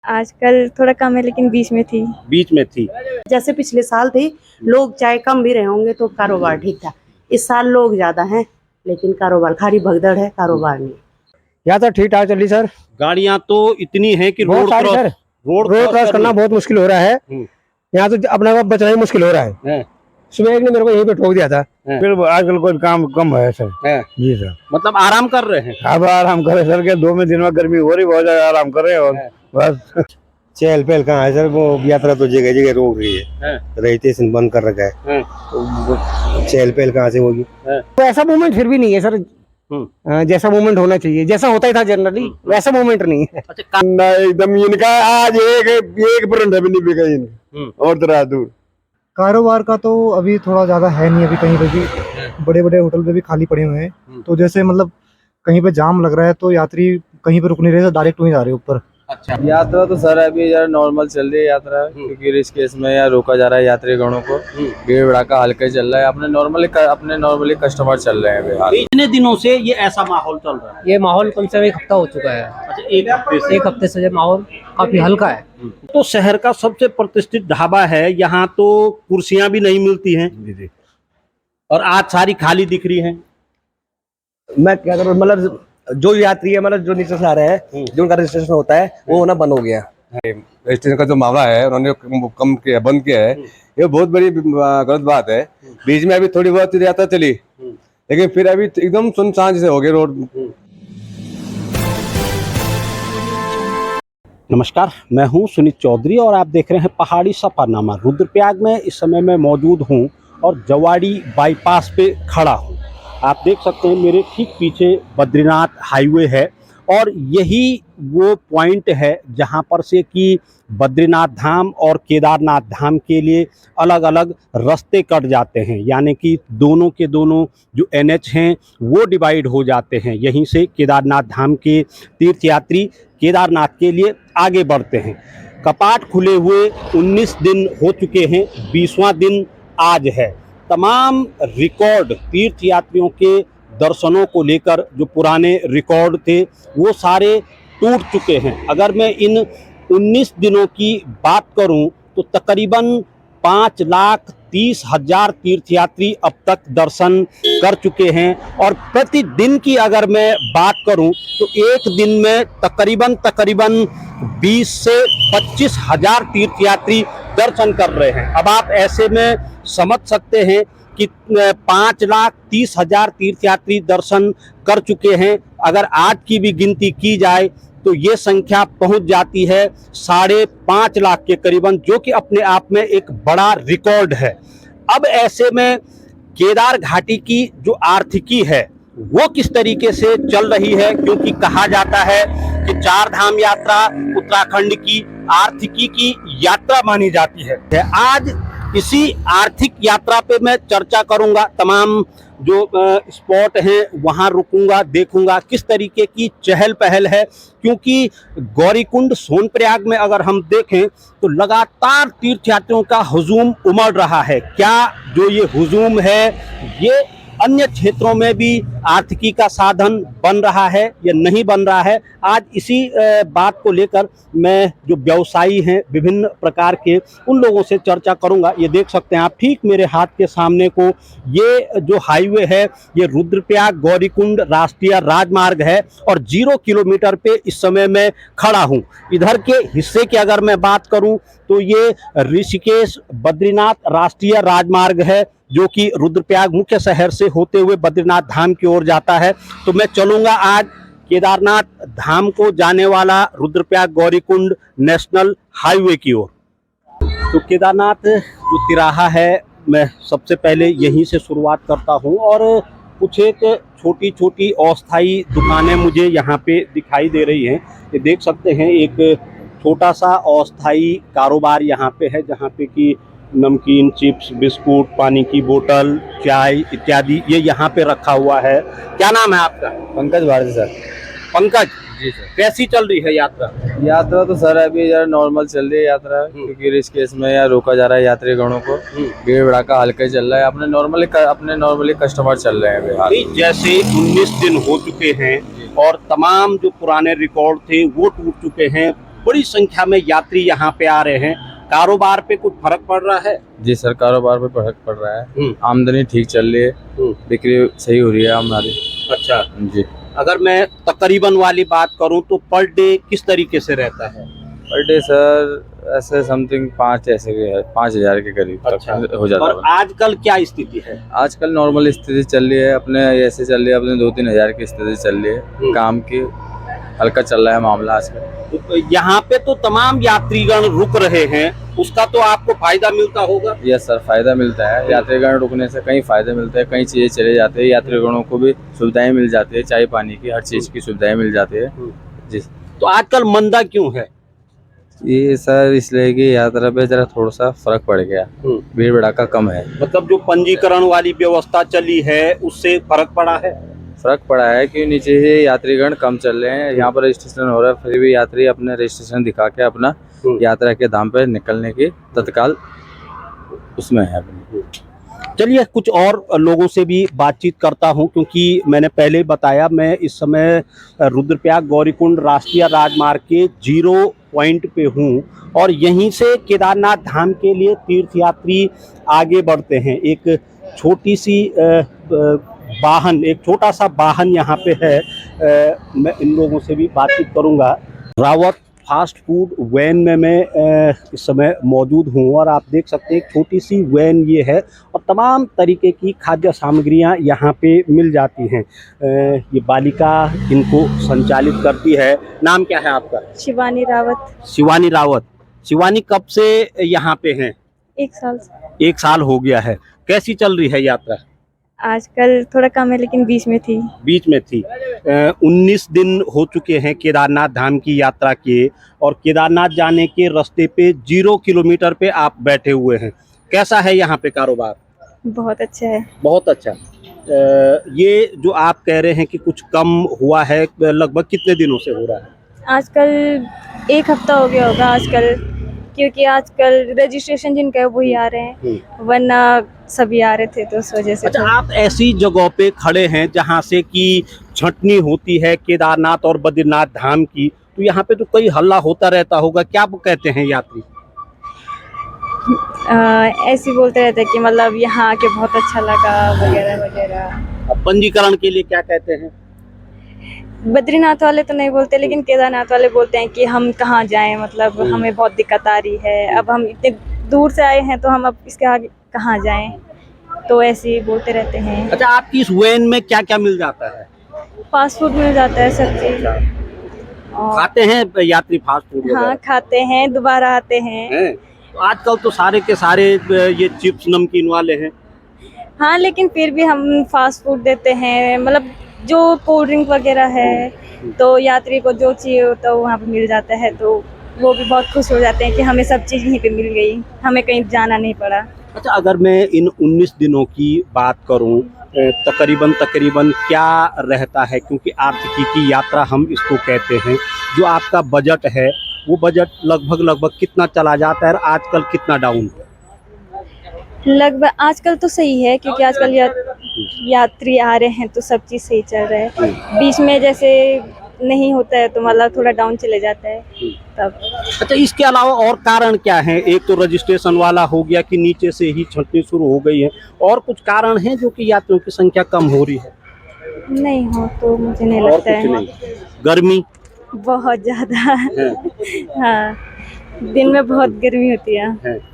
आजकल थोड़ा कम है, लेकिन बीच में थी। बीच में थी। जैसे पिछले साल थी, लोग चाहे कम भी रहे होंगे तो कारोबार ठीक था। इस साल लोग ज्यादा हैं, लेकिन कारोबार खाली भगदड़ है, कारोबार नहीं। यहाँ तो ठीक ठाक चली सर। गाड़ियां तो इतनी हैं कि बहुत सारी सर, रोड क्रॉस करना बहुत मुश्किल हो रहा है। यहाँ तो अपने को बचना ही मुश्किल हो रहा है। सुबह एक ने मेरे को यहीं पे ठोक दिया था। फिर आजकल कोई काम कम है सर। जी सर, मतलब आराम कर रहे हैं। अब आराम करे सर के 2 दिन में गर्मी हो रही, बहुत ज्यादा आराम कर रहे हैं। और बस चहल पहल कहाँ है सर, वो यात्रा तो जगह जगह रोक रही है, रजिस्ट्रेशन बंद कर रखा है, तो चहल पहल कहाँ से होगी। तो ऐसा मूवमेंट फिर भी नहीं है सर, जैसा मूवमेंट होना चाहिए, जैसा होता ही था जनरली वैसा मूवमेंट नहीं है। एकदम इनका आज एक परंडा भी नहीं बिका इनका, और तरह दूर। कारोबार का तो अभी थोड़ा ज्यादा है नहीं, अभी कहीं पे भी बड़े बड़े होटल पे भी खाली पड़े हुए हैं। तो जैसे मतलब कहीं पे जाम लग रहा है तो यात्री कहीं पे रुक नहीं रहे, डायरेक्ट वहीं जा रहे हैं ऊपर। अच्छा, यात्रा तो सर अभी यार नॉर्मल चल रही है यात्रा, क्योंकि ऋषिकेश में यार रोका जा रहा है यात्री गणों को। भीड़ भड़ाका हल्का ही चल रहा है, अपने नॉर्मली कस्टमर चल रहे हैं। इतने दिनों से ये ऐसा माहौल चल रहा है? ये माहौल कम से कम 1 हफ्ता हो चुका है। अच्छा, एक हफ्ते से ये माहौल काफी हल्का है। तो शहर का सबसे प्रतिष्ठित ढाबा है, यहाँ तो कुर्सियां भी नहीं मिलती हैं और आज सारी खाली दिख रही हैं। मैं क्या करूँ, मतलब जो यात्री है, मतलब जो नीचे से आ रहे हैं, जो उनका रजिस्ट्रेशन होता है वो होना बंद हो गया। रजिस्ट्रेशन का जो मामला है उन्होंने कम किया, बंद किया है, ये बहुत बड़ी गलत बात है। बीच में अभी थोड़ी बहुत यात्रा चली, लेकिन फिर अभी एकदम सुनसान जैसे हो गए रोड। नमस्कार, मैं हूं सुनीत चौधरी और आप देख रहे हैं पहाड़ी सफरनामा। रुद्रप्रयाग में इस समय मैं मौजूद हूं और जवाड़ी बाईपास पे खड़ा हूं। आप देख सकते हैं मेरे ठीक पीछे बद्रीनाथ हाईवे है और यही वो पॉइंट है जहां पर से कि बद्रीनाथ धाम और केदारनाथ धाम के लिए अलग अलग रास्ते कट जाते हैं, यानी कि दोनों के दोनों जो NH हैं वो डिवाइड हो जाते हैं। यहीं से केदारनाथ धाम के तीर्थयात्री केदारनाथ के लिए आगे बढ़ते हैं। कपाट खुले हुए 19 दिन हो चुके हैं, 20वां दिन आज है। तमाम रिकॉर्ड तीर्थयात्रियों के दर्शनों को लेकर जो पुराने रिकॉर्ड थे वो सारे टूट चुके हैं। अगर मैं इन 19 दिनों की बात करूं तो तकरीबन 5,30,000 तीर्थयात्री अब तक दर्शन कर चुके हैं और प्रतिदिन की अगर मैं बात करूं तो एक दिन में तकरीबन 20 से 25,000 तीर्थयात्री दर्शन कर रहे हैं। अब आप ऐसे में समझ सकते हैं कि 5,30,000 तीर्थयात्री दर्शन कर चुके हैं। अगर आज की भी गिनती की जाए तो ये संख्या पहुंच जाती है 5.5 लाख के करीबन, जो कि अपने आप में एक बड़ा रिकॉर्ड है। अब ऐसे में केदार घाटी की जो आर्थिकी है वो किस तरीके से चल रही है, क्योंकि कहा जाता है कि 4 धाम यात्रा उत्तराखंड की आर्थिकी की यात्रा मानी जाती है। आज इसी आर्थिक यात्रा पे मैं चर्चा करूंगा। तमाम जो स्पॉट हैं वहां रुकूंगा, देखूंगा किस तरीके की चहल पहल है, क्योंकि गौरीकुंड सोनप्रयाग में अगर हम देखें तो लगातार तीर्थयात्रियों का हुजूम उमड़ रहा है। क्या जो ये हुजूम है ये अन्य क्षेत्रों में भी आर्थिकी का साधन बन रहा है या नहीं बन रहा है? आज इसी बात को लेकर मैं जो व्यवसायी हैं विभिन्न प्रकार के उन लोगों से चर्चा करूंगा। ये देख सकते हैं आप ठीक मेरे हाथ के सामने को, ये जो हाईवे है ये रुद्रप्रयाग गौरीकुंड राष्ट्रीय राजमार्ग है और 0 किलोमीटर पे इस समय मैं खड़ा हूँ। इधर के हिस्से की अगर मैं बात करूँ तो ये ऋषिकेश बद्रीनाथ राष्ट्रीय राजमार्ग है, जो कि रुद्रप्रयाग मुख्य शहर से होते हुए बद्रीनाथ धाम की ओर जाता है। तो मैं चलूंगा आज केदारनाथ धाम को जाने वाला रुद्रप्रयाग गौरीकुंड नेशनल हाईवे की ओर। तो केदारनाथ जो तिराहा है मैं सबसे पहले यहीं से शुरुआत करता हूं और कुछ एक छोटी छोटी अस्थायी दुकानें मुझे यहाँ पे दिखाई दे रही हैं। ये देख सकते हैं एक छोटा सा अस्थायी कारोबार यहाँ पे है, जहाँ पे कि नमकीन, चिप्स, बिस्कुट, पानी की बोतल, चाय इत्यादि ये यहाँ पे रखा हुआ है। क्या नाम है आपका? पंकज भारती सर। पंकज जी सर। कैसी चल रही है यात्रा? यात्रा तो सर अभी यार नॉर्मल चल रही है यात्रा, क्योंकि ऋषिकेश में यार रोका जा रहा है यात्री गणों को। भीड़ भड़ाका हल्का ही चल रहा है, अपने नॉर्मली कस्टमर चल रहे हैं अभी जैसे 19 दिन हो चुके हैं और तमाम जो पुराने रिकॉर्ड थे वो टूट चुके हैं। बड़ी संख्या में यात्री यहाँ पे आ रहे हैं, कारोबार पे कुछ फर्क पड़ रहा है? जी सर, कारोबार पे फर्क पड़ रहा है। आमदनी ठीक चल रही है, बिक्री सही हो रही है हमारी। अच्छा जी। अगर मैं तकरीबन वाली बात करूं तो पर डे किस तरीके से रहता है? पर डे सर ऐसे समथिंग 5,000 के करीब तक हो जाता और है। आजकल क्या स्थिति है? आजकल नॉर्मल स्थिति चल रही है, अपने ऐसे चल रही है, अपने 2-3 हज़ार की स्थिति चल रही है। काम की हल्का चल रहा है मामला आजकल। तो यहाँ पे तो तमाम यात्रीगण रुक रहे हैं, उसका तो आपको फायदा मिलता होगा? यस सर, फायदा मिलता है। यात्रीगण रुकने से कई फायदे मिलते हैं, कई चीजें चले जाते हैं, यात्रीगणों को भी सुविधाएं मिल जाती है, चाय पानी की हर चीज की सुविधाएं मिल जाती है। जी। तो आजकल मंदा क्यों है? ये सर इसलिए कि यात्रा पे जरा थोड़ा सा फर्क पड़ गया, भीड़ भड़ाका कम है। मतलब जो पंजीकरण वाली व्यवस्था चली है उससे फर्क पड़ा है? फर्क पड़ा है कि नीचे से यात्रीगण कम चल रहे हैं, यहाँ पर रजिस्ट्रेशन हो रहा है, फिर भी यात्री अपने रजिस्ट्रेशन दिखा के अपना यात्रा के धाम पे निकलने की तत्काल उसमें है। चलिए कुछ और लोगों से भी बातचीत करता हूं, क्योंकि मैंने पहले बताया मैं इस समय रुद्रप्रयाग गौरीकुंड राष्ट्रीय राजमार्ग के 0 पॉइंट पे हूं और यहीं से केदारनाथ धाम के लिए तीर्थयात्री आगे बढ़ते हैं। एक छोटी सी वाहन, एक छोटा सा वाहन यहाँ पे है। मैं इन लोगों से भी बातचीत करूँगा। रावत फास्ट फूड वैन में मैं इस समय मौजूद हूँ और आप देख सकते हैं एक छोटी सी वैन ये है और तमाम तरीके की खाद्य सामग्रियाँ यहाँ पे मिल जाती हैं। ये बालिका इनको संचालित करती है। नाम क्या है आपका? शिवानी रावत। शिवानी रावत। शिवानी कब से यहाँ पे हैं? 1 साल से। 1 साल हो गया है। कैसी चल रही है यात्रा? आजकल थोड़ा कम है लेकिन बीच में थी। 19 दिन हो चुके हैं केदारनाथ धाम की यात्रा के और केदारनाथ जाने के रास्ते पे 0 किलोमीटर पे आप बैठे हुए हैं। कैसा है यहाँ पे कारोबार? बहुत अच्छा है। बहुत अच्छा। ये जो आप कह रहे हैं कि कुछ कम हुआ है, लगभग कितने दिनों से हो रहा है? आजकल 1 हफ्ता हो गया होगा आजकल, क्योंकि आजकल रजिस्ट्रेशन जिनका है वही आ रहे हैं, वरना सभी आ रहे थे तो उस वजह से। अच्छा, आप ऐसी जगह पे खड़े हैं जहाँ से कि छंटनी होती है केदारनाथ और बद्रीनाथ धाम की, तो यहाँ पे तो कई हल्ला होता रहता होगा, क्या कहते हैं यात्री? ऐसे बोलते रहते हैं कि मतलब यहाँ आके बहुत अच्छा लगा वगैरह वगैरह। पंजीकरण के लिए क्या कहते हैं? बद्रीनाथ वाले तो नहीं बोलते, लेकिन केदारनाथ वाले बोलते हैं कि हम कहाँ जाएं, मतलब हमें बहुत दिक्कत आ रही है, अब हम इतने दूर से आए हैं तो हम अब इसके आगे कहाँ जाएं, तो ऐसे ही बोलते रहते हैं। अच्छा, आपकी इस वैन में क्या क्या मिल जाता है? फास्ट फूड मिल जाता है, सब चीज। खाते हैं यात्री फास्ट फूड? हाँ खाते हैं, दोबारा आते हैं। तो आजकल तो सारे के सारे ये चिप्स नमकीन वाले हैं। हाँ, लेकिन फिर भी हम फास्ट फूड देते हैं, मतलब जो कोल्ड ड्रिंक वगैरह है तो यात्री को जो चाहिए होता है वहाँ पे मिल जाता है, तो वो भी बहुत खुश हो जाते हैं कि हमें सब चीज़ यहीं पे मिल गई, हमें कहीं जाना नहीं पड़ा। अच्छा, अगर मैं इन 19 दिनों की बात करूं, तकरीबन क्या रहता है, क्योंकि आर्थिकी की यात्रा हम इसको कहते हैं, जो आपका बजट है वो बजट लगभग कितना चला जाता है और आजकल कितना डाउन है? लगभग आजकल तो सही है, क्योंकि आजकल यात्री आ रहे हैं तो सब चीज़ सही चल रहा है। बीच में जैसे नहीं होता है तो मतलब थोड़ा डाउन चले जाता है तब। अच्छा, इसके अलावा और कारण क्या है? एक तो रजिस्ट्रेशन वाला हो गया कि नीचे से ही छंटनी शुरू हो गई है, और कुछ कारण हैं जो कि यात्रियों की संख्या कम हो रही है? नहीं हो तो मुझे नहीं और लगता कुछ है। नहीं? गर्मी बहुत ज़्यादा। हाँ, दिन में बहुत गर्मी होती है।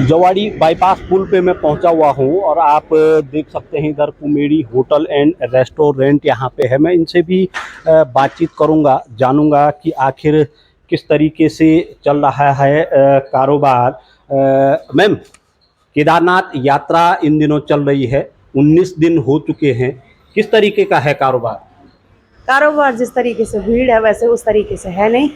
जवाड़ी बाईपास पुल पे मैं पहुंचा हुआ हूं और आप देख सकते हैं इधर कुमेरी होटल एंड रेस्टोरेंट यहाँ पे है। मैं इनसे भी बातचीत करूंगा, जानूंगा कि आखिर किस तरीके से चल रहा है कारोबार। मैम, केदारनाथ यात्रा इन दिनों चल रही है, 19 दिन हो चुके हैं, किस तरीके का है कारोबार? कारोबार जिस तरीके से भीड़ है वैसे उस तरीके से है नहीं,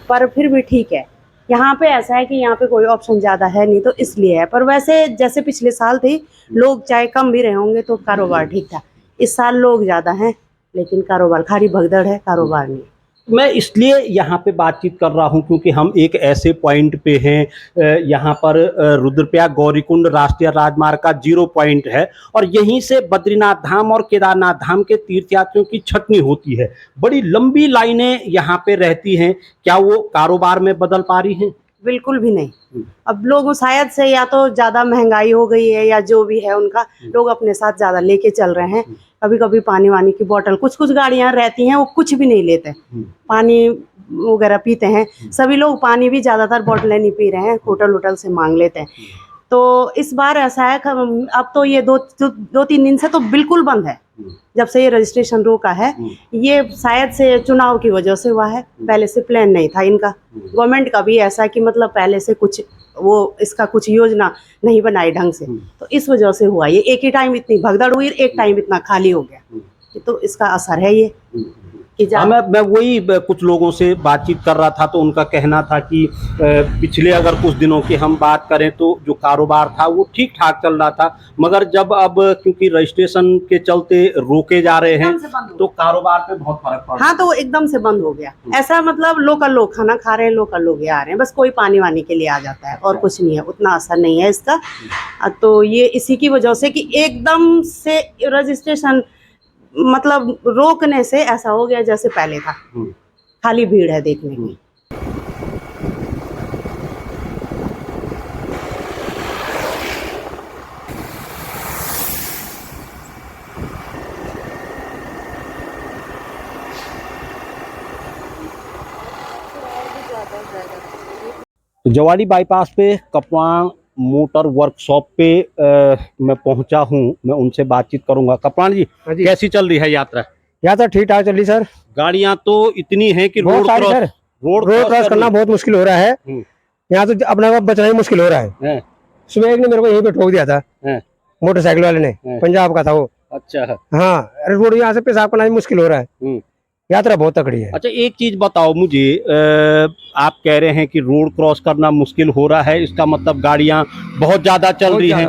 पर फिर भी ठीक है। यहाँ पे ऐसा है कि यहाँ पे कोई ऑप्शन ज्यादा है नहीं, तो इसलिए है। पर वैसे जैसे पिछले साल थी, लोग चाहे कम भी रहे होंगे तो कारोबार ठीक था। इस साल लोग ज्यादा हैं लेकिन कारोबार खाली भगदड़ है, कारोबार नहीं। मैं इसलिए यहाँ पे बातचीत कर रहा हूँ क्योंकि हम एक ऐसे पॉइंट पे हैं, यहाँ पर रुद्रप्रयाग गौरीकुंड राष्ट्रीय राजमार्ग का 0 पॉइंट है और यहीं से बद्रीनाथ धाम और केदारनाथ धाम के तीर्थयात्रियों की छटनी होती है। बड़ी लंबी लाइनें यहाँ पे रहती हैं। क्या वो कारोबार में बदल पा रही हैं? बिल्कुल भी नहीं। अब लोग शायद से या तो ज्यादा महंगाई हो गई है या जो भी है उनका, लोग अपने साथ ज्यादा लेके चल रहे हैं। कभी कभी पानी वानी की बोतल, कुछ कुछ गाड़ियां रहती हैं वो कुछ भी नहीं लेते, पानी वगैरह पीते हैं। सभी लोग पानी भी ज्यादातर बोतलें नहीं पी रहे हैं, होटल होटल से मांग लेते हैं। तो इस बार ऐसा है, अब तो ये दो तीन दिन से तो बिल्कुल बंद है। जब से ये रजिस्ट्रेशन रोका है, ये शायद से चुनाव की वजह से हुआ है, पहले से प्लान नहीं था इनका। गवर्नमेंट का भी ऐसा कि मतलब पहले से कुछ वो इसका कुछ योजना नहीं बनाई ढंग से, तो इस वजह से हुआ ये। एक ही टाइम इतनी भगदड़ हुई, एक टाइम इतना खाली हो गया, तो इसका असर है ये कि मैं वही कुछ लोगों से बातचीत कर रहा था तो उनका कहना था कि पिछले अगर कुछ दिनों की हम बात करें तो जो कारोबार था वो ठीक ठाक चल रहा था, मगर जब अब क्योंकि रजिस्ट्रेशन के चलते रोके जा रहे हैं तो कारोबार पे बहुत फर्क पड़ रहा है। हाँ, तो वो एकदम से बंद हो गया। ऐसा मतलब लोकल लोग खाना खा रहे हैं, लोकल लोग आ रहे हैं, बस कोई पानी वानी के लिए आ जाता है और कुछ नहीं है, उतना असर नहीं है इसका। तो ये इसी की वजह से कि एकदम से रजिस्ट्रेशन मतलब रोकने से ऐसा हो गया जैसे पहले था, खाली भीड़ है देखने की। जवाड़ी बाईपास पे कपवान मोटर वर्कशॉप पे मैं पहुंचा हूं, मैं उनसे बातचीत करूंगा। कपवान जी, कैसी चल रही है यात्रा? यात्रा ठीक ठाक चल रही सर। गाड़ियां तो इतनी हैं कि रोड क्रॉस करना बहुत मुश्किल हो रहा है। यहाँ तो अपना बचना ही मुश्किल हो रहा है। सुबह एक ने मेरे को यहीं पे ठोक दिया था, मोटरसाइकिल वाले ने, पंजाब का था वो। अच्छा। हाँ, रोड यहाँ से पेशाब करना भी मुश्किल हो रहा है। यात्रा बहुत तकड़ी है। अच्छा, एक चीज बताओ मुझे, आप कह रहे हैं कि रोड क्रॉस करना मुश्किल हो रहा है, इसका मतलब गाड़ियां बहुत ज्यादा चल रही हैं,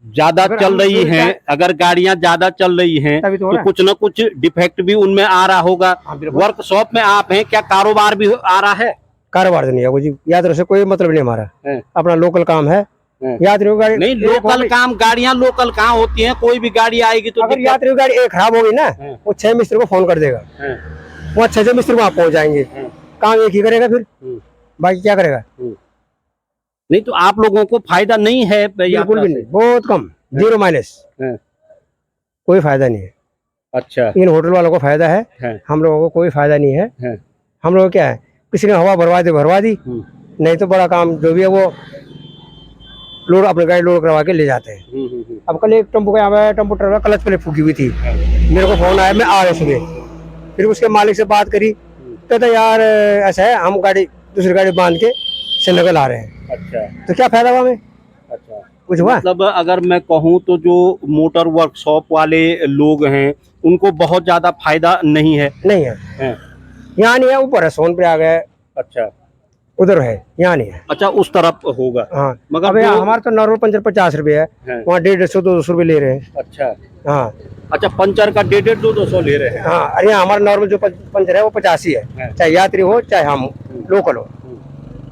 ज्यादा चल रही हैं। अगर गाड़ियां ज्यादा चल रही हैं तो कुछ ना कुछ डिफेक्ट भी उनमें आ रहा होगा। वर्कशॉप में आप हैं, क्या कारोबार भी आ रहा है? कारोबार तो नहीं है जी, यात्रा से कोई मतलब नहीं हमारा, अपना लोकल काम है। यात्रियों की गाड़ी नहीं, लोकल काम, गाड़ियां लोकल कहाँ होती हैं? कोई भी गाड़ी आएगी तो अगर यात्रियों की गाड़ी एक खराब होगी ना, वो 6 मिस्त्री को फोन कर देगा, वो 6 मिस्त्री वहां पहुंच जाएंगे, काम एक ही करेगा, फिर बाकी क्या करेगा? नहीं तो आप लोगों को फायदा नहीं है? बिल्कुल भी नहीं, बहुत कम, 0 माइनस, कोई फायदा नहीं है। अच्छा, इन होटल वालों को फायदा है, हम लोगों को कोई फायदा नहीं है। हम लोग क्या है, किसी ने हवा भरवा दी, नहीं तो बड़ा काम जो भी है वो लोड, अपने गाड़ी लोड करवा के ले जाते हैं। अब कल एक टेम्पो का यहाँ पे टेम्पो ट्रक क्लच प्लेट फूकी हुई थी, मेरे को फोन आया, मैं आ रहा सुबह, फिर उसके मालिक से बात करी, कहता यार ऐसा है, हम गाड़ी दूसरी गाड़ी बांध के श्रीनगर आ रहे हैं। अच्छा, तो क्या फायदा हुआ हमें? अच्छा, कुछ हुआ? मतलब अगर मैं कहूँ तो जो मोटर वर्कशॉप वाले लोग हैं उनको बहुत ज्यादा फायदा नहीं है। नहीं है, यहाँ नहीं है, ऊपर है, सोनप्रयाग है। अच्छा, उधर है, यहाँ नहीं है। अच्छा, उस तरफ होगा। हाँ, मगर हमारा तो नॉर्मल पंचर 50 रुपए है, वहाँ 150-200 रुपए ले रहे हैं। अच्छा, हाँ, अच्छा, पंचर का 150-200 ले रहे हैं। हाँ, अरे हमारा नॉर्मल जो पंचर है वो 50 ही है, चाहे यात्री हो चाहे हम लोकल हो।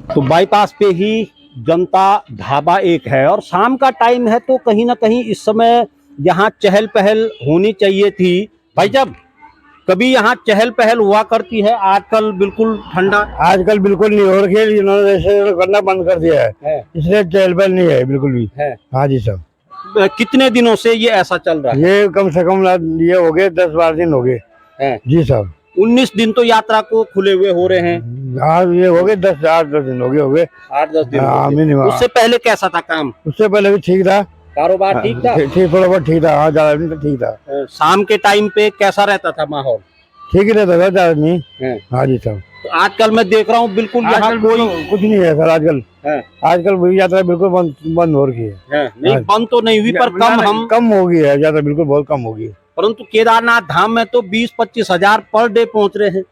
तो बाईपास पे ही जनता ढाबा एक है और शाम का टाइम है, तो कहीं ना कहीं इस समय यहाँ चहल पहल होनी चाहिए थी। भाई, जब कभी यहाँ चहल पहल हुआ करती है, आजकल बिल्कुल ठंडा, आजकल बिल्कुल नहीं हो रही है, इन्होंने ऐसे करना बंद कर दिया है, इसलिए चहल पहल नहीं है बिल्कुल भी। हाँ जी साहब। कितने दिनों से ये ऐसा चल रहा है? ये कम से कम ये हो गए 10-12 दिन हो गए जी साहब। 19 दिन तो यात्रा को खुले हुए हो रहे हैं। आज ये हो गए 8-10 दिन हो गए 8-10 दिन। मिनिमम। उससे पहले कैसा था काम? उससे पहले भी ठीक था, कारोबार ठीक था? ठीक, थोड़ा बहुत ठीक था, हाँ, ज्यादा नहीं तो ठीक था। शाम के टाइम पे कैसा रहता था माहौल? ठीक ही रहता था, ज्यादा नहीं। हाँ जी साहब। तो आजकल मैं देख रहा हूँ बिल्कुल यहाँ कोई कुछ नहीं है सर आजकल। आजकल यात्रा बिल्कुल बंद हो रही है। नहीं, बंद तो नहीं हुई, पर कम हो गई है यात्रा, बिल्कुल बहुत कम हो गई है। परंतु केदारनाथ धाम में तो 20-25 हजार पर डे पहुँच रहे हैं।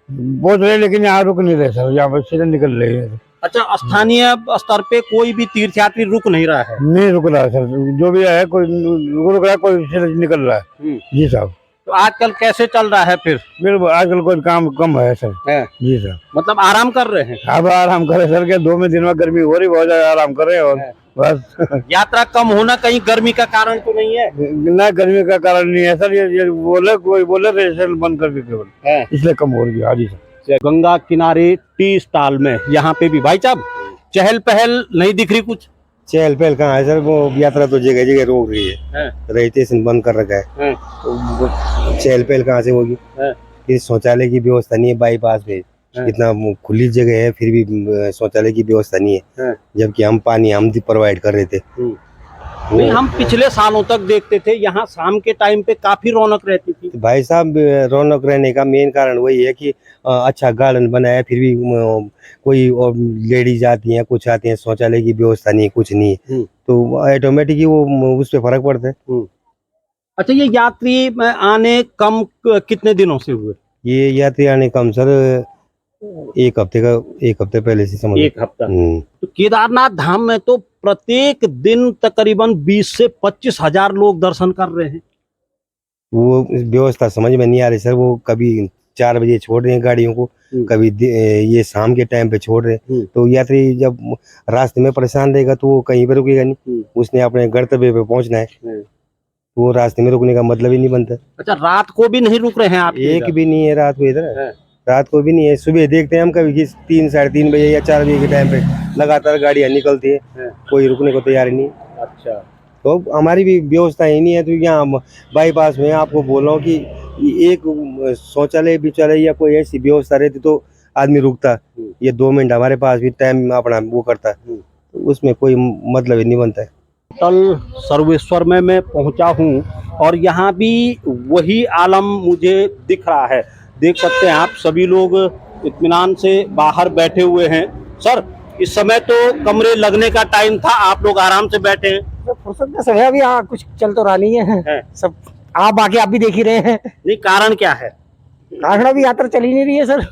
पहुँच रहे, लेकिन यहाँ रुक नहीं रहे सर, यहाँ पर सीधे निकल रहे हैं। अच्छा, स्थानीय स्तर पे कोई भी तीर्थयात्री रुक नहीं रहा है? नहीं रुक रहा है सर, जो भी है कोई रुक रहा है, कोई से निकल रहा है। जी साहब। तो आजकल कैसे चल रहा है फिर? मेरे आजकल कोई काम कम है सर। जी सर। मतलब आराम कर रहे हैं? अब आराम करे सर के 2 दिन में गर्मी हो रही, बहुत ज्यादा आराम कर रहे हैं और बस। यात्रा कम होना कहीं गर्मी का कारण तो नहीं है? ना गर्मी का कारण नहीं है सर, ये कोई बोले रेस्टोरेंट बंद करके केवल, इसलिए कम हो रही है। हाँ जी सर। गंगा किनारे टी स्टॉल में यहाँ पे भी भाई साहब चहल पहल नहीं दिख रही कुछ? चहल पहल कहाँ है सर, वो यात्रा तो जगह जगह रोक रही है, रजिस्ट्रेशन बंद कर रखा है, तो चहल पहल कहाँ से होगी? ये शौचालय की व्यवस्था नहीं है बाईपास पे, इतना खुली जगह है फिर भी शौचालय की व्यवस्था नहीं है, जबकि हम पानी हम प्रोवाइड कर रहे थे। नहीं, हम पिछले सालों तक देखते थे यहाँ शाम के टाइम पे काफी रौनक रहती थी। भाई साहब, रौनक रहने का मेन कारण वही है कि अच्छा गार्डन बना है, फिर भी कोई और लेडीज आती हैं, कुछ आती हैं, शौचालय की व्यवस्था नहीं है, कुछ नहीं है, तो ऑटोमेटिक ही वो उस पर फर्क पड़ता है। अच्छा, ये यात्री आने कम कितने दिनों से हुए? ये यात्री आने कम सर एक हफ्ते पहले से समझ। 1 हफ्ता। तो केदारनाथ धाम में तो प्रत्येक दिन तकरीबन 20 से 25 हजार लोग दर्शन कर रहे हैं। वो व्यवस्था समझ में नहीं आ रही सर, वो कभी 4 बजे छोड़ रहे हैं गाड़ियों को, कभी ये शाम के टाइम पे छोड़ रहे हैं, तो यात्री जब रास्ते में परेशान रहेगा तो वो कहीं पे रुकेगा नहीं, उसने अपने गंतव्य पे पहुंचना है, तो वो रास्ते में रुकने का मतलब ही नहीं बनता। अच्छा, रात को भी नहीं रुक रहे हैं आप? एक भी नहीं है रात को इधर, रात को भी नहीं है। सुबह देखते हैं हम कभी 3 साढ़े 3 बजे या 4 बजे के टाइम पे लगातार गाड़ियां निकलती है, कोई रुकने को तैयार नहीं। अच्छा, तो हमारी भी व्यवस्था ही नहीं है, तो यहाँ बाईपास में आपको बोल रहा हूँ कि एक शौचालय बिचालय या कोई ऐसी व्यवस्था रहती तो आदमी रुकता। ये 2 मिनट हमारे पास भी टाइम अपना वो करता, तो उसमें कोई मतलब ही नहीं बनता है। होटल सर्वेश्वर में मैं पहुंचा हूं और यहाँ भी वही आलम मुझे दिख रहा है। देख सकते हैं आप, सभी लोग इत्मीनान से बाहर बैठे हुए हैं। सर, इस समय तो कमरे लगने का टाइम था, आप लोग आराम से बैठे हैं। तो फुर्सत का समय अभी यहाँ कुछ चल तो रहा नहीं है सब, आप बाकी आप भी देख ही रहे हैं। नहीं, कारण क्या है? कारण अभी यात्रा चल ही नहीं रही है सर।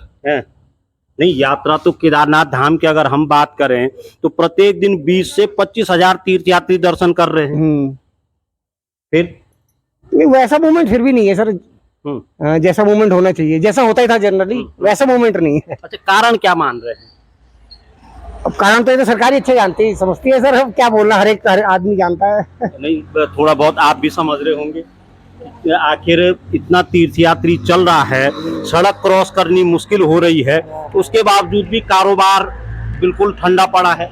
नहीं, यात्रा तो केदारनाथ धाम की अगर हम बात करें तो प्रत्येक दिन 20 से 25 हजार तीर्थयात्री दर्शन कर रहे हैं। फिर नहीं, वैसा मूवमेंट फिर भी नहीं है सर, जैसा मूवमेंट होना चाहिए, जैसा होता ही था जनरली, वैसा मूवमेंट नहीं है। अच्छा, कारण क्या मान रहे हैं? अब कारण तो ये तो सरकार ही अच्छे जानती है, समझती है सर, अब क्या बोलना, हर आदमी जानता है। नहीं, थोड़ा बहुत आप भी समझ रहे होंगे। आखिर इतना तीर्थयात्री चल रहा है, सड़क क्रॉस करनी मुश्किल हो रही है, तो उसके बावजूद भी कारोबार बिल्कुल ठंडा पड़ा है।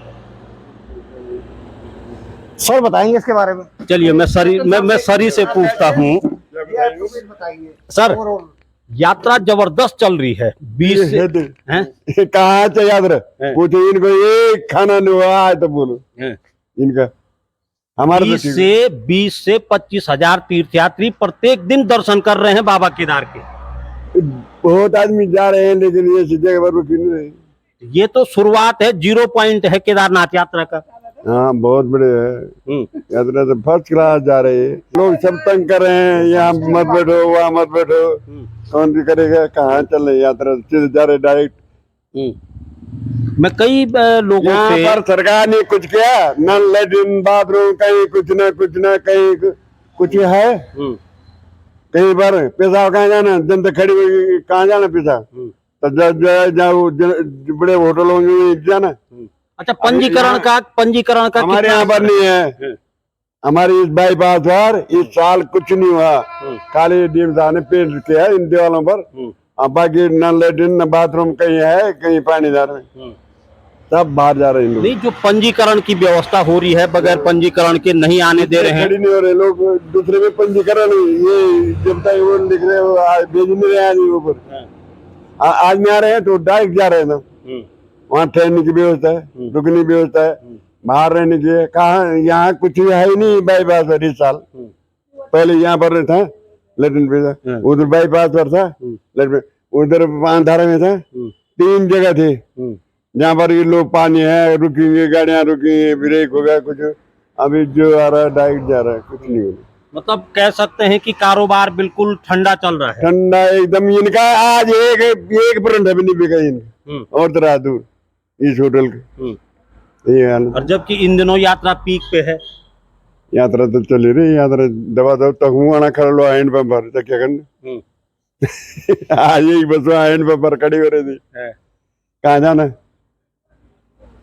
सर बताएंगे इसके बारे में। चलिए, मैं सरी से पूछता हूँ। सर, यात्रा जबरदस्त चल रही है। 20 से कहाँ से यात्रा पूछो इनको, एक खाना नहीं हुआ है तो बोलो इनका। हमारे 20 से 25 हजार तीर्थयात्री प्रत्येक दिन दर्शन कर रहे हैं बाबा केदार के। बहुत आदमी जा रहे हैं, लेकिन ये जगह पर रुक नहीं रहे। ये तो शुरुआत है, 0 पॉइंट है केदारनाथ यात्रा का। हाँ, बहुत बड़े है यात्रा, तो फर्स्ट क्लास जा रहे हैं लोग, सब तंग कर रहे हैं, यहाँ मत बैठो वहाँ मत बैठो, कौन भी करेगा, कहाँ चल रहे यात्रा, सीधे जा रहे डायरेक्ट। मैं कई लोगों से, पर सरकार ने कुछ किया, नल लैट्रिन बाथरूम कहीं कुछ ना कहीं कुछ है, कहीं पर पेशाब कहाँ जाना, जनता खड़ी हुई कहाँ जाना पेशाब, तो बड़े होटल होंगे जाना। अच्छा, पंजीकरण का हमारे यहाँ पर नहीं है। हमारी इस बाईपास पर इस साल कुछ नहीं हुआ, खाली डीएम साहब ने पेंट किया इन दीवारों पर, बाकी न लैट्रिन न बाथरूम कहीं है, कहीं पानी जा रहे हैं, सब बाहर जा रहे हैं लोग। नहीं, जो पंजीकरण की व्यवस्था हो रही है, बगैर पंजीकरण के नहीं आने दे रहे हैं। नहीं हो रहे लोग, दूसरे में पंजीकरण, ये जब तक वो लिख रहे भेज नहीं रहे आदमी ऊपर, आदमी आ रहे हैं तो डायरेक्ट जा रहे हैं ना, वहाँ ठहरने की व्यवस्था है, रुकने की व्यवस्था है, बाहर रहने की। कहाँ, यहाँ कुछ है ही नहीं बाईपास पर इस साल। पहले यहाँ पर था लेट्रिन पे, उधर बाईपास पर था लेट्रिन, उधर धारा में था, 3 जगह थी जहाँ पर ये लोग पानी है, रुकेंगे गाड़ियाँ रुकेंगे, ब्रेक होगा कुछ। अभी जो आ रहा है डायरेक्ट जा रहा है, कुछ नहीं हो रहा। मतलब कह सकते हैं कि कारोबार बिल्कुल ठंडा चल रहा है। ठंडा एकदम, इनका आज एक परंठा भी नहीं बिका इनका, और तरह दूर इस होटल के ये हालत। और जबकि इन दिनों यात्रा पीक पे है। यात्रा तो चली रही, यात्रा दबा दब तक हूँ आना खड़ा लो हैंड पंप पर, तो क्या करना आज यही बस हैंड पंप पर खड़ी हो रही थी, कहाँ जाना,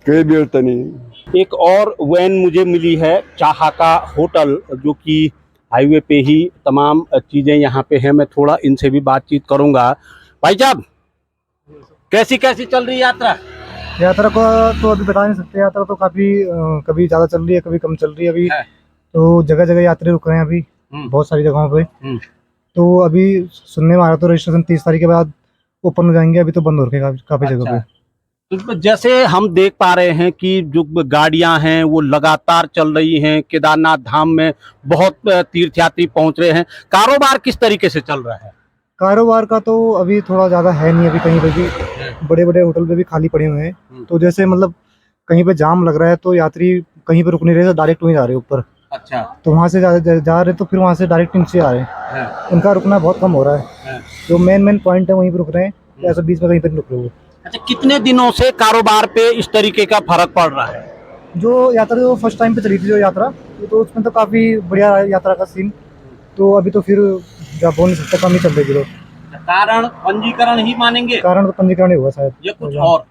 कोई व्यवस्था नहीं। एक और वैन मुझे मिली है चाहाका होटल, जो कि हाईवे पे ही तमाम चीजें यहाँ पे हैं। मैं थोड़ा इनसे भी बातचीत करूंगा। भाई साहब, कैसी कैसी चल रही यात्रा? यात्रा को तो अभी बता नहीं सकते। यात्रा तो काफी कभी ज्यादा चल रही है, कभी कम चल रही है। अभी तो जगह जगह यात्री रुक रहे हैं अभी बहुत सारी जगहों पे। तो अभी सुनने में आ रहा तो रजिस्ट्रेशन 30 तारीख के बाद ओपन हो जाएंगे, अभी तो बंद हो रखे काफी जगह पे। तो जैसे हम देख पा रहे हैं कि जो गाड़ियां हैं वो लगातार चल रही हैं। केदारनाथ धाम में बहुत तीर्थयात्री पहुंच रहे हैं। कारोबार किस तरीके से चल रहा है? कारोबार का तो अभी थोड़ा ज्यादा है नहीं। अभी कहीं पे भी बड़े बड़े होटल पे भी खाली पड़े हुए हैं। तो जैसे मतलब कहीं पे जाम लग रहा है तो यात्री कहीं पे रुक नहीं रहे, तो डायरेक्ट वहीं जा रहे हैं ऊपर। अच्छा। तो वहाँ से जा रहे तो फिर वहाँ से डायरेक्ट नीचे आ रहे हैं। उनका रुकना बहुत कम हो रहा है। जो मेन पॉइंट है वहीं पे रुक रहे हैं, ऐसा बीच में कहीं पे नहीं रुक रहे वो। अच्छा, कितने दिनों से कारोबार पे इस तरीके का फर्क पड़ रहा है? जो यात्रा जो फर्स्ट टाइम पे चली थी जो यात्रा, तो उसमें तो काफी बढ़िया यात्रा का सीन। तो अभी तो फिर जब बोल नहीं सकते, कम ही चल रही थी। कारण पंजीकरण ही मानेंगे? कारण तो पंजीकरण ही हुआ शायद, ये कुछ और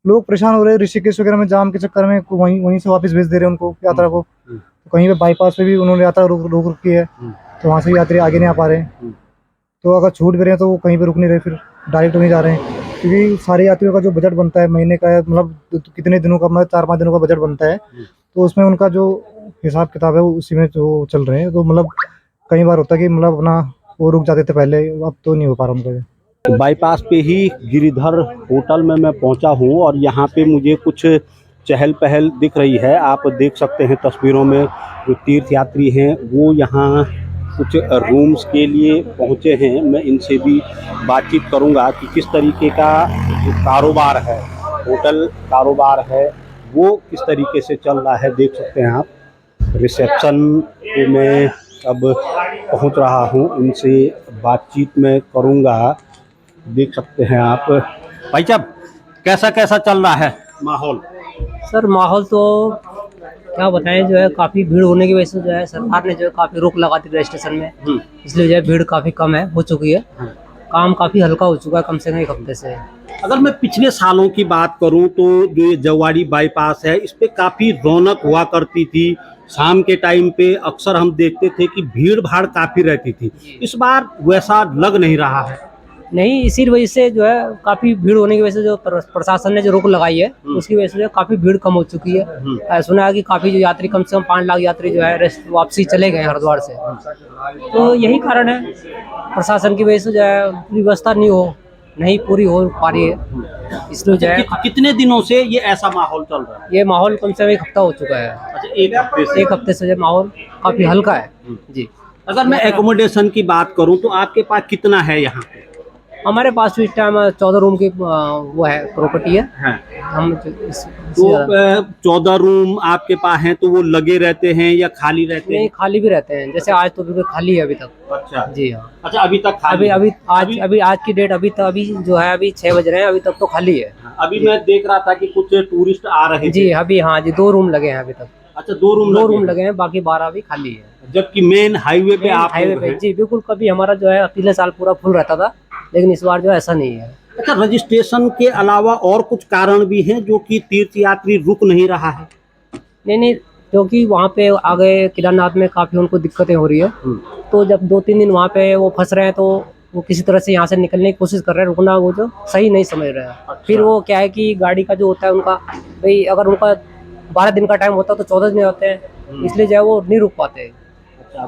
लोग परेशान हो रहे हैं। ऋषिकेश वगैरह में जाम के चक्कर में वहीं से वापस भेज दे रहे हैं उनको यात्रा को। तो कहीं पे बाईपास पे भी उन्होंने यात्रा रोक रखी है, तो वहाँ से यात्री आगे नहीं आ पा रहे हैं। तो अगर छूट भी रहे हैं तो वो कहीं पे रुक नहीं रहे, फिर डायरेक्ट वहीं जा रहे हैं। क्योंकि सारे यात्रियों का जो बजट बनता है महीने का, मतलब कितने दिनों का, मतलब 4-5 दिनों का बजट बनता है, तो उसमें उनका जो हिसाब किताब है उसी में जो चल रहे हैं। तो मतलब कई बार होता है कि मतलब अपना वो रुक जाते थे पहले, अब तो नहीं हो पा रहा उनका। बाईपास पे ही गिरिधर होटल में मैं पहुंचा हूं और यहाँ पे मुझे कुछ चहल पहल दिख रही है। आप देख सकते हैं तस्वीरों में, जो तीर्थ यात्री हैं वो यहाँ कुछ रूम्स के लिए पहुँचे हैं। मैं इनसे भी बातचीत करूँगा कि किस तरीके का जो कारोबार है, होटल कारोबार है, वो किस तरीके से चल रहा है। देख सकते हैं आप, रिसेप्शन पे मैं अब पहुंच रहा हूं, इनसे बातचीत में करूंगा। देख सकते हैं आप। भाई साहब, कैसा कैसा चल रहा है माहौल? सर माहौल तो क्या बताएं, जो है काफ़ी भीड़ होने की वजह से जो है सरकार ने जो है काफ़ी रोक लगा दी रजिस्ट्रेशन में, इसलिए जो है भीड़ काफ़ी कम है, हो चुकी है। काम काफ़ी हल्का हो चुका है कम से कम 1 हफ्ते से। अगर मैं पिछले सालों की बात करूं तो जो ये जवाड़ी बाईपास है, इस पे काफ़ी रौनक हुआ करती थी। शाम के टाइम पे अक्सर हम देखते थे कि भीड़ भाड़ काफ़ी रहती थी। इस बार वैसा लग नहीं रहा है। नहीं, इसी वजह से जो है काफ़ी भीड़ होने की वजह से जो प्रशासन ने जो रोक लगाई है उसकी वजह से जो काफ़ी भीड़ कम हो चुकी है। सुना है कि काफ़ी जो यात्री, कम से कम 5 लाख यात्री जो है वापसी चले गए हरिद्वार से। तो यही कारण है, प्रशासन की वजह से जो है व्यवस्था नहीं पूरी हो पा रही है, इसलिए जो है। कितने दिनों से ये ऐसा माहौल चल रहा है? ये माहौल कम से कम 1 हफ्ता हो चुका है। अच्छा, 1 हफ्ते से जो माहौल काफ़ी हल्का है जी। अगर मैं एकोमोडेशन की बात करूं तो आपके पास कितना है यहाँ पे? हमारे पास इस टाइम 14 रूम की वो है, प्रॉपर्टी है। हम तो 14 रूम आपके पास हैं, तो वो लगे रहते हैं या खाली रहते हैं? नहीं, खाली भी रहते हैं। जैसे आज तो बिल्कुल खाली है अभी तक। अच्छा जी हाँ। अच्छा, अभी तक खाली? अभी आज की डेट अभी जो है अभी 6 बज रहे हैं, अभी तक तो खाली है। अभी मैं देख रहा था कि कुछ टूरिस्ट आ रहे थे। जी अभी, हाँ जी, 2 रूम लगे हैं अभी तक। अच्छा, 2 रूम लगे हैं, बाकी 12 अभी खाली है। जबकि मेन हाईवे पे आप हाईवे पे जी बिल्कुल। कभी हमारा जो है पिछले साल पूरा फुल रहता था, लेकिन इस बार जो ऐसा नहीं है। अच्छा, रजिस्ट्रेशन के अलावा और कुछ कारण भी हैं जो कि तीर्थ यात्री रुक नहीं रहा है? नहीं, क्योंकि वहाँ पे आगे केदारनाथ में काफ़ी उनको दिक्कतें हो रही है। तो जब 2-3 दिन वहाँ पे वो फंस रहे हैं, तो वो किसी तरह से यहाँ से निकलने की कोशिश कर रहे हैं। रुकना वो जो सही नहीं समझ रहे हैं। अच्छा। फिर वो क्या है कि गाड़ी का जो होता है उनका, भाई अगर उनका 12 दिन का टाइम होता तो 14 दिन होते हैं, इसलिए जो है वो नहीं रुक पाते।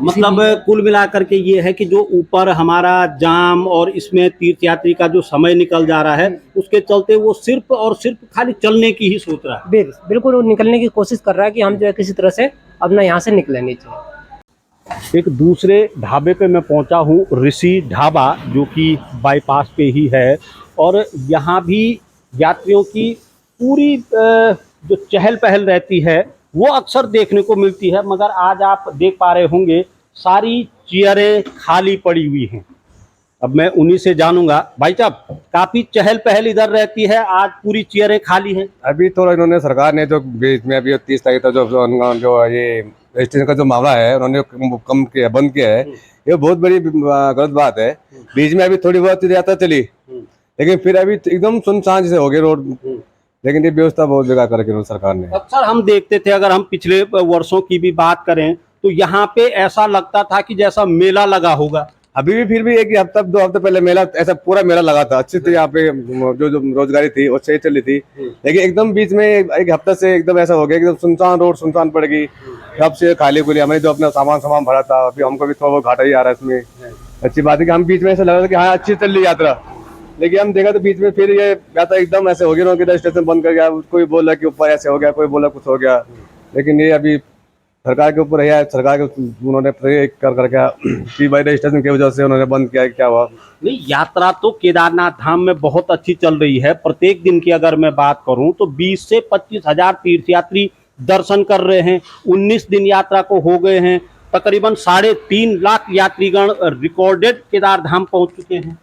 मतलब कुल मिलाकर के ये है कि जो ऊपर हमारा जाम और इसमें तीर्थ यात्री का जो समय निकल जा रहा है, उसके चलते वो सिर्फ और सिर्फ खाली चलने की ही सोच रहा है। बिल्कुल वो निकलने की कोशिश कर रहा है कि हम जो है किसी तरह से अपना यहाँ से निकले नीचे। एक दूसरे ढाबे पे मैं पहुंचा हूँ, ऋषि ढाबा, जो कि बाईपास पे ही है। और यहाँ भी यात्रियों की पूरी जो चहल पहल रहती है वो अक्सर देखने को मिलती है, मगर आज आप देख पा रहे होंगे सारी चेयरें खाली पड़ी हुई हैं। अब मैं उन्हीं से जानूंगा। भाई साहब, काफी चहल पहल इधर रहती है, आज पूरी चेयरें खाली हैं। अभी तो इन्होंने सरकार ने जो बीच में अभी 30 तारीख तक जो ये रजिस्ट्रेशन का जो मामला है उन्होंने कम किया, बंद किया है। ये बहुत बड़ी गलत बात है। बीच में अभी थोड़ी बहुत यात्रा चली, लेकिन फिर अभी एकदम सुनसान जैसे हो गए रोड। लेकिन ये व्यवस्था बहुत बेकार करके सरकार ने। अक्सर हम देखते थे, अगर हम पिछले वर्षों की भी बात करें तो यहाँ पे ऐसा लगता था कि जैसा मेला लगा होगा। अभी भी फिर भी एक हफ्ता 2 हफ्ते पहले मेला, ऐसा पूरा मेला लगा था, अच्छी थी। यहाँ पे जो रोजगारी थी वो सही चली थी, लेकिन एकदम बीच में एक हफ्ते से एकदम ऐसा हो गया, एकदम सुनसान रोड, सुनसान पड़ गई। अब से खाली खुली, हमने जो अपना सामान भरा था, अभी हमको भी थोड़ा बहुत घाटा ही आ रहा है इसमें। अच्छी बात है कि हम बीच में ऐसा लग रहा था कि हाँ अच्छी चल रही यात्रा, लेकिन हम देखा तो बीच में फिर ये यात्रा एकदम ऐसे हो गया कि स्टेशन बंद कर गया। कोई बोला कि ऊपर ऐसे हो गया, कोई बोला कुछ हो गया। लेकिन ये अभी सरकार के ऊपर है, सरकार के उन्होंने करके कि भाई रजिस्ट्रेशन की वजह से उन्होंने बंद किया, क्या हुआ। नहीं, यात्रा तो केदारनाथ धाम में बहुत अच्छी चल रही है। प्रत्येक दिन की अगर मैं बात करूं तो 20 से 25 हजार तीर्थयात्री दर्शन कर रहे हैं। 19 दिन यात्रा को हो गए हैं। तकरीबन 3.5 लाख यात्रीगण रिकॉर्डेड केदार धाम पहुंच चुके हैं।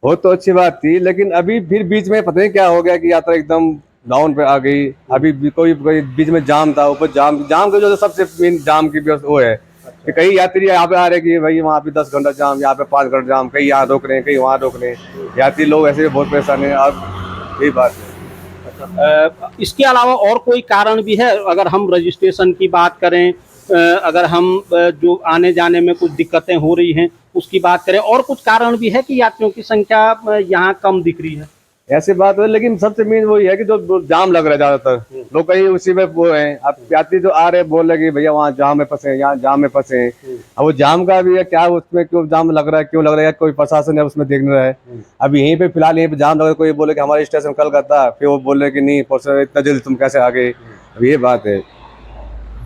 वो तो अच्छी बात थी, लेकिन अभी फिर बीच में पता नहीं क्या हो गया कि यात्रा एकदम डाउन पे आ गई। अभी भी कोई बीच में जाम था, ऊपर जाम की वजह से सबसे मेन जाम की वो है कि कई यात्री यहाँ पे आ रहे कि भाई वहाँ पे 10 घंटा जाम, यहाँ पे 5 घंटा जाम, कहीं यहाँ रोक रहे हैं, कहीं वहाँ रोक रहे हैं। यात्री लोग ऐसे बहुत परेशान है। अब यही बात है। इसके अलावा और कोई कारण भी है? अगर हम रजिस्ट्रेशन की बात करें, अगर हम जो आने जाने में कुछ दिक्कतें हो रही हैं उसकी बात करें, और कुछ कारण भी है कि यात्रियों की संख्या यहाँ कम दिख रही है? ऐसी बात है, लेकिन सबसे मेन वही है कि जो जाम लग रहा है ज्यादातर लोग कहीं उसी में वो है। अब यात्री जो आ रहे बोल रहे कि भैया वहाँ जाम में फंसे, यहाँ जाम में फंसे। अब वो जाम का भी है क्या, उसमें क्यों जाम लग रहा है, क्यों लग रहा है, कोई प्रशासन है उसमें देख रहा है। अब यहीं पे फिलहाल यहीं पे जाम लग रहा है, कोई बोले कि हमारे स्टेशन कल का था, फिर वो बोले कि नहीं इतना जल्दी तुम कैसे आ गए। अब ये बात है।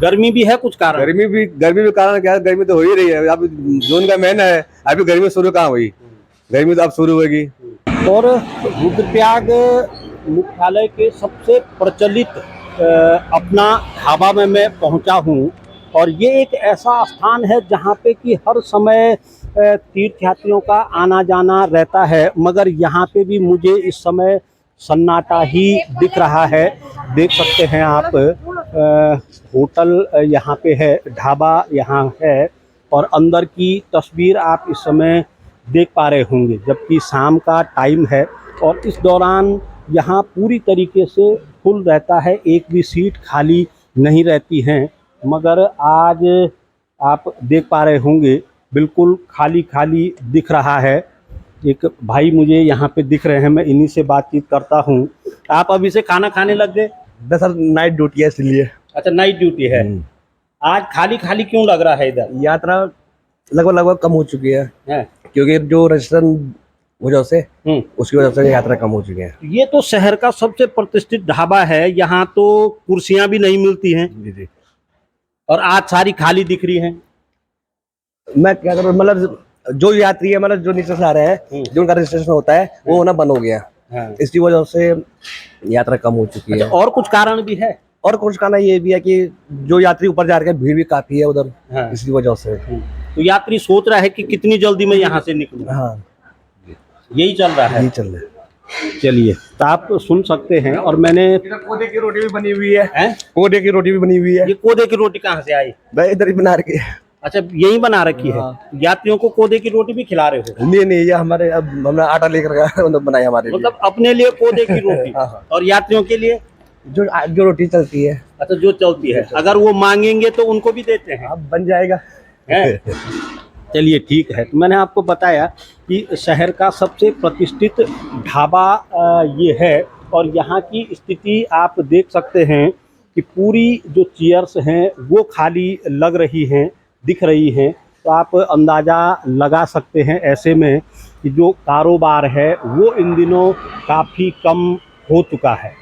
गर्मी भी है कुछ कारण? गर्मी भी कारण क्या है, गर्मी तो हो ही रही है। अब जून का महीना है, अभी गर्मी शुरू कहाँ हुई, गर्मी तो अब शुरू होगी। और रुद्रप्रयाग मुख्यालय के सबसे प्रचलित अपना ढाबा में मैं पहुंचा हूं, और ये एक ऐसा स्थान है जहां पे कि हर समय तीर्थयात्रियों का आना जाना रहता है, मगर यहाँ पे भी मुझे इस समय सन्नाटा ही दिख रहा है। देख सकते हैं आप, होटल यहाँ पे है, ढाबा यहाँ है, और अंदर की तस्वीर आप इस समय देख पा रहे होंगे, जबकि शाम का टाइम है और इस दौरान यहाँ पूरी तरीके से फुल रहता है, एक भी सीट खाली नहीं रहती हैं। मगर आज आप देख पा रहे होंगे बिल्कुल खाली खाली दिख रहा है। एक भाई मुझे यहाँ पे दिख रहे हैं, मैं इन्हीं से बातचीत करता हूँ। आप अभी से खाना खाने लग गए? बस सर नाइट ड्यूटी है इसलिए। अच्छा, नाइट ड्यूटी है। आज खाली खाली क्यों लग रहा है इधर? यात्रा लगभग कम हो चुकी है, क्योंकि जो रजिस्ट्रेशन वजह से उसकी वजह से यात्रा कम हो चुकी है। ये तो शहर का सबसे प्रतिष्ठित ढाबा है, यहाँ तो कुर्सियां भी नहीं मिलती हैं। जी। और आज सारी खाली दिख रही हैं। मैं क्या करूँ, मतलब जो यात्री है, मतलब जो नीचे से आ रहे हैं, जो उनका रजिस्ट्रेशन होता है वो होना बंद हो गया। इसकी वजह से यात्रा कम हो चुकी है। अच्छा, और कुछ कारण भी है? और कुछ कारण ये भी है कि जो यात्री ऊपर जा रहे हैं, भीड़ भी काफी है उधर, इसकी वजह से। तो यात्री सोच रहा है कि कितनी जल्दी मैं यहाँ से निकलूं। हाँ, यही चल रहा है। यही चल रहा है। चलिए, तो आप सुन सकते हैं। और मैंने कोदे की रोटी भी बनी हुई है। कोदे की रोटी भी बनी हुई है। ये कोदे की रोटी कहाँ से आई? भाई इधर ही बना रखी है। अच्छा, यही बना रखी है। यात्रियों को कोदे की रोटी भी खिला रहे हो? नहीं, ये हमारे अब हमने आटा लेकर गया, बनाई हमारे लिए। मतलब अपने लिए कोदे की रोटी और यात्रियों के लिए जो रोटी चलती है। अच्छा, जो चलती है, अगर वो मांगेंगे तो उनको भी देते हैं? अब बन जाएगा। चलिए, ठीक है। तो मैंने आपको बताया कि शहर का सबसे प्रतिष्ठित ढाबा ये है, और यहाँ की स्थिति आप देख सकते हैं कि पूरी जो चेयर्स हैं वो खाली लग रही हैं, दिख रही हैं। तो आप अंदाज़ा लगा सकते हैं ऐसे में कि जो कारोबार है वो इन दिनों काफ़ी कम हो चुका है।